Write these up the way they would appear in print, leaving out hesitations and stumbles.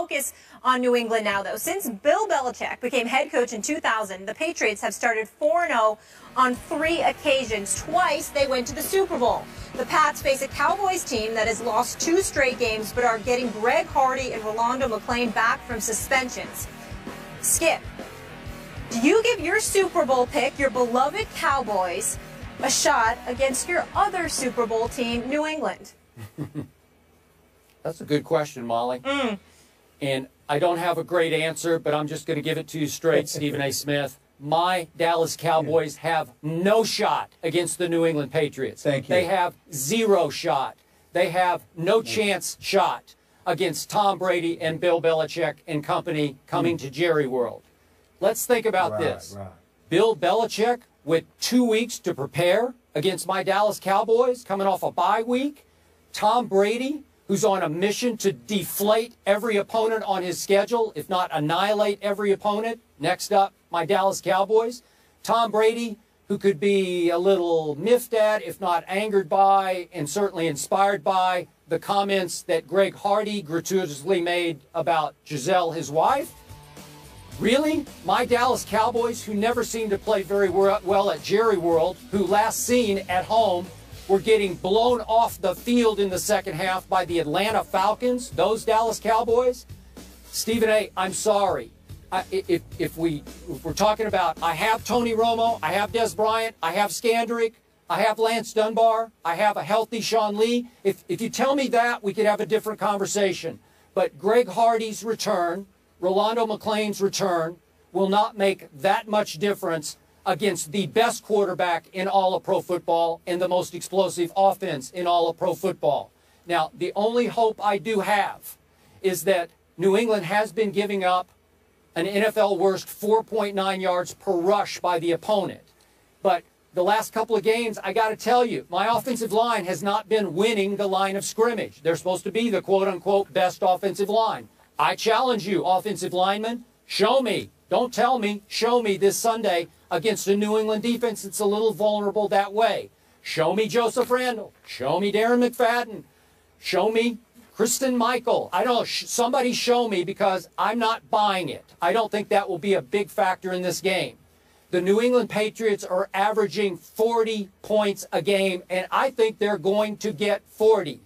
focus on New England now, though. Since Bill Belichick became head coach in 2000, the Patriots have started 4-0 on 3 occasions. Twice they went to the Super Bowl. The Pats face a Cowboys team that has lost 2 straight games but are getting Greg Hardy and Rolando McClain back from suspensions. Skip, do you give your Super Bowl pick, your beloved Cowboys, a shot against your other Super Bowl team, New England? That's a good question, Molly. And I don't have a great answer, but I'm just going to give it to you straight, Stephen A. Smith. My Dallas Cowboys have no shot against the New England Patriots. Thank you. They have 0 shot. They have no chance shot against Tom Brady and Bill Belichick and company coming to Jerry World. Let's think about this. Bill Belichick with 2 weeks to prepare against my Dallas Cowboys, coming off a bye week. Tom Brady, who's on a mission to deflate every opponent on his schedule, if not annihilate every opponent. Next up, my Dallas Cowboys. Tom Brady, who could be a little miffed at, if not angered by, and certainly inspired by the comments that Greg Hardy gratuitously made about Giselle, his wife. Really? My Dallas Cowboys, who never seemed to play very well at Jerry World, who last seen at home were getting blown off the field in the second half by the Atlanta Falcons, those Dallas Cowboys? Stephen A., I'm sorry. If we're talking about, I have Tony Romo, I have Des Bryant, I have Skandrick, I have Lance Dunbar, I have a healthy Sean Lee. If you tell me that, we could have a different conversation. But Greg Hardy's return, Rolando McClain's return, will not make that much difference against the best quarterback in all of pro football and the most explosive offense in all of pro football. Now, the only hope I do have is that New England has been giving up an NFL worst 4.9 yards per rush by the opponent. But the last couple of games, I got to tell you, my offensive line has not been winning the line of scrimmage. They're supposed to be the quote-unquote best offensive line. I challenge you, offensive linemen, show me, don't tell me, show me this Sunday against a New England defense that's a little vulnerable that way. Show me Joseph Randle. Show me Darren McFadden. Show me Kristen Michael. I don't know, somebody show me, because I'm not buying it. I don't think that will be a big factor in this game. The New England Patriots are averaging 40 points a game, and I think they're going to get 40.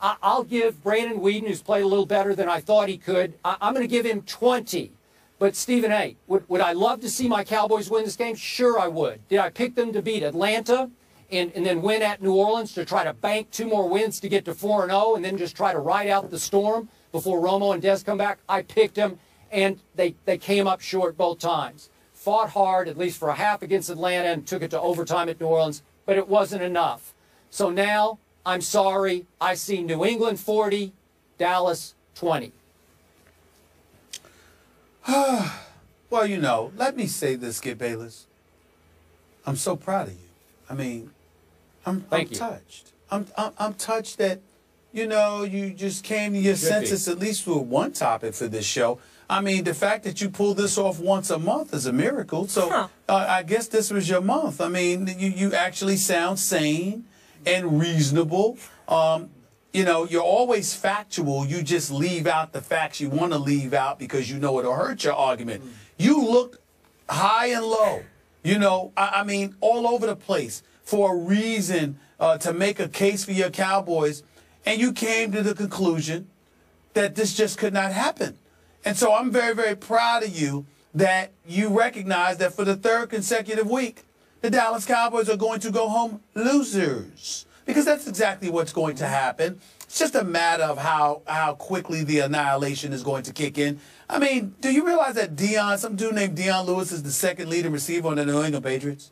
I'll give Brandon Weeden, who's played a little better than I thought he could, I'm going to give him 20. But, Stephen A., would I love to see my Cowboys win this game? Sure I would. Did I pick them to beat Atlanta and then win at New Orleans to try to bank 2 more wins to get to 4-0 and then just try to ride out the storm before Romo and Des come back? I picked them, and they came up short both times. Fought hard, at least for a half against Atlanta, and took it to overtime at New Orleans, but it wasn't enough. So now, I'm sorry, I see New England 40, Dallas 20. Well, you know, let me say this, Skip Bayless. I'm so proud of you. I mean, I'm touched. I'm touched that, you know, you just came to your senses at least with one topic for this show. I mean, the fact that you pull this off once a month is a miracle. So I guess this was your month. I mean, you actually sound sane and reasonable. You know, you're always factual. You just leave out the facts you want to leave out because you know it'll hurt your argument. You looked high and low, you know, I mean, all over the place for a reason to make a case for your Cowboys. And you came to the conclusion that this just could not happen. And so I'm very, very proud of you that you recognize that for the 3rd consecutive week, the Dallas Cowboys are going to go home losers. Because that's exactly what's going to happen. It's just a matter of how quickly the annihilation is going to kick in. I mean, do you realize that some dude named Dion Lewis is the 2nd leading receiver on the New England Patriots?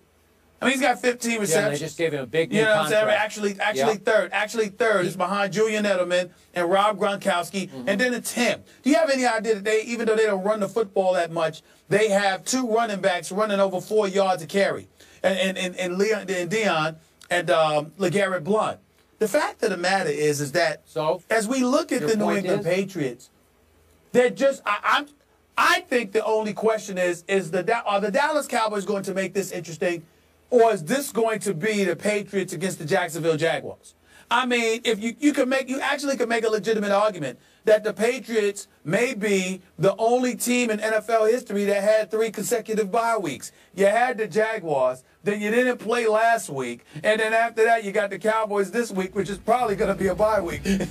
I mean, he's got 15 receptions. Yeah, they just gave him a big new contract. You know what I'm saying? Actually third. Actually third is behind Julian Edelman and Rob Gronkowski, and then it's him. Do you have any idea that even though they don't run the football that much, they have 2 running backs running over 4 yards a carry, and Dion and LeGarrette Blount. The fact of the matter is that as we look at the New England Patriots, they're just I think the only question is are the Dallas Cowboys going to make this interesting, or is this going to be the Patriots against the Jacksonville Jaguars? I mean, if you actually could make a legitimate argument that the Patriots may be the only team in NFL history that had 3 consecutive bye weeks. You had the Jaguars, then you didn't play last week, and then after that you got the Cowboys this week, which is probably going to be a bye week. You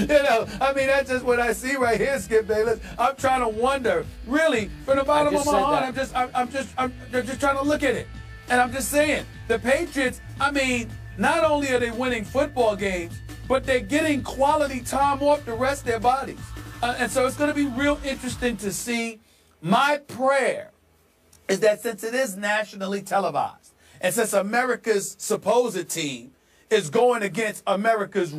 know, I mean, that's just what I see right here, Skip Bayless. I'm trying to wonder, really, from the bottom of my heart, I'm just trying to look at it, and I'm just saying, the Patriots, I mean, not only are they winning football games, but they're getting quality time off to rest their bodies. And so it's going to be real interesting to see. My prayer is that since it is nationally televised, and since America's supposed team is going against America's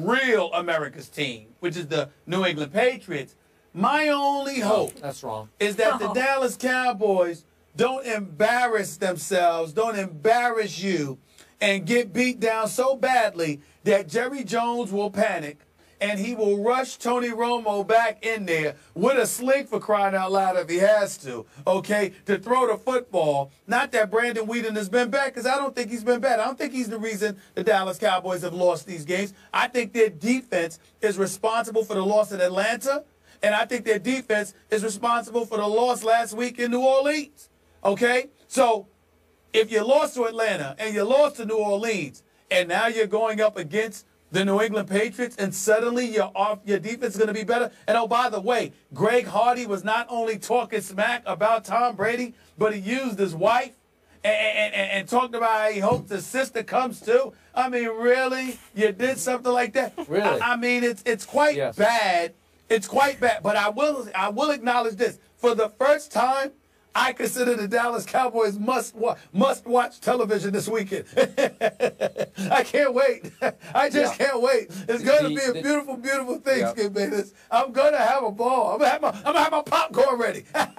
team, which is the New England Patriots, my only hope is that the Dallas Cowboys don't embarrass themselves, don't embarrass you, and get beat down so badly that Jerry Jones will panic and he will rush Tony Romo back in there with a sling, for crying out loud, if he has to, okay, to throw the football. Not that Brandon Whedon has been bad, because I don't think he's been bad. I don't think he's the reason the Dallas Cowboys have lost these games. I think their defense is responsible for the loss at Atlanta, and I think their defense is responsible for the loss last week in New Orleans, okay? So if you lost to Atlanta and you lost to New Orleans, and now you're going up against the New England Patriots, and suddenly your defense is going to be better. And oh, by the way, Greg Hardy was not only talking smack about Tom Brady, but he used his wife and talked about how he hopes his sister comes too. I mean, really? You did something like that? Really? I mean, it's quite bad. It's quite bad. But I will acknowledge this. For the first time, I consider the Dallas Cowboys must-watch television this weekend. I can't wait. I just can't wait. It's going to be a beautiful, beautiful thing, Skip Bayless. I'm going to have a ball. I'm going to have my popcorn ready. I'm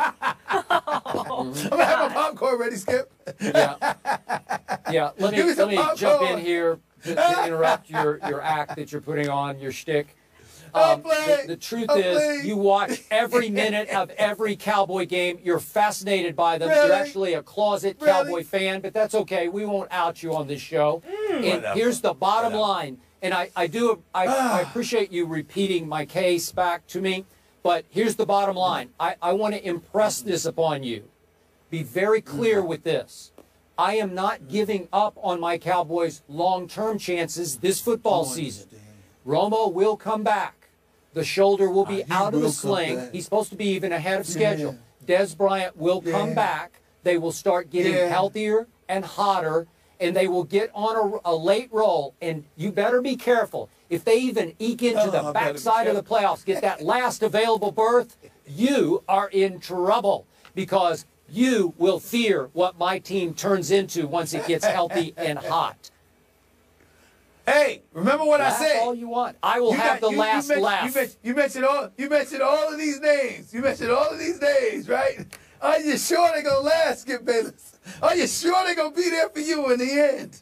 going to have my popcorn ready, Skip. Yeah. Let me jump in here to interrupt your act that you're putting on, your shtick. The truth is, you watch every minute of every Cowboy game. You're fascinated by them. You're actually a closet Cowboy fan, but that's okay. We won't out you on this show. And here's the bottom line. And I appreciate you repeating my case back to me, but here's the bottom line. I want to impress this upon you. Be very clear with this. I am not giving up on my Cowboys' long-term chances this football season. Romo will come back. The shoulder will be out of the sling. He's supposed to be even ahead of schedule. Des Bryant will come back. They will start getting healthier and hotter, and they will get on a late roll. And you better be careful. If they even eke into the backside of the playoffs, get that last available berth, you are in trouble, because you will fear what my team turns into once it gets healthy and hot. Hey, remember what I said? That's all you want. I will have the last laugh. You mentioned all of these names. You mentioned all of these names, right? Are you sure they're going to last, Skip Bayless? Are you sure they're going to be there for you in the end?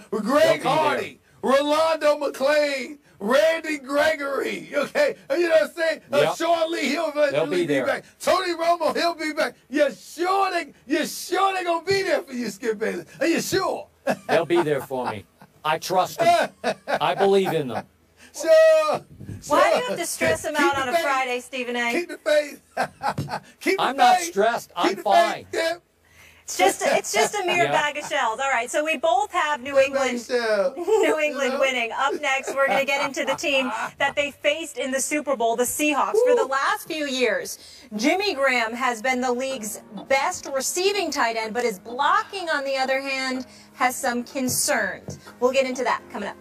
Greg Hardy, Rolando McClain, Randy Gregory, okay? You know what I'm saying? Sean Lee, he'll eventually be back. Tony Romo, he'll be back. You sure they're going to be there for you, Skip Bayless? Are you sure? They'll be there for me. I trust them. I believe in them. Sure. Why do you have to stress them out on a Friday, Stephen A? Keep the faith. I'm not stressed. I'm fine. It's just a mere bag of shells. All right, so we both have New England winning. Up next, we're going to get into the team that they faced in the Super Bowl, the Seahawks. For the last few years, Jimmy Graham has been the league's best receiving tight end, but his blocking, on the other hand, has some concerns. We'll get into that coming up.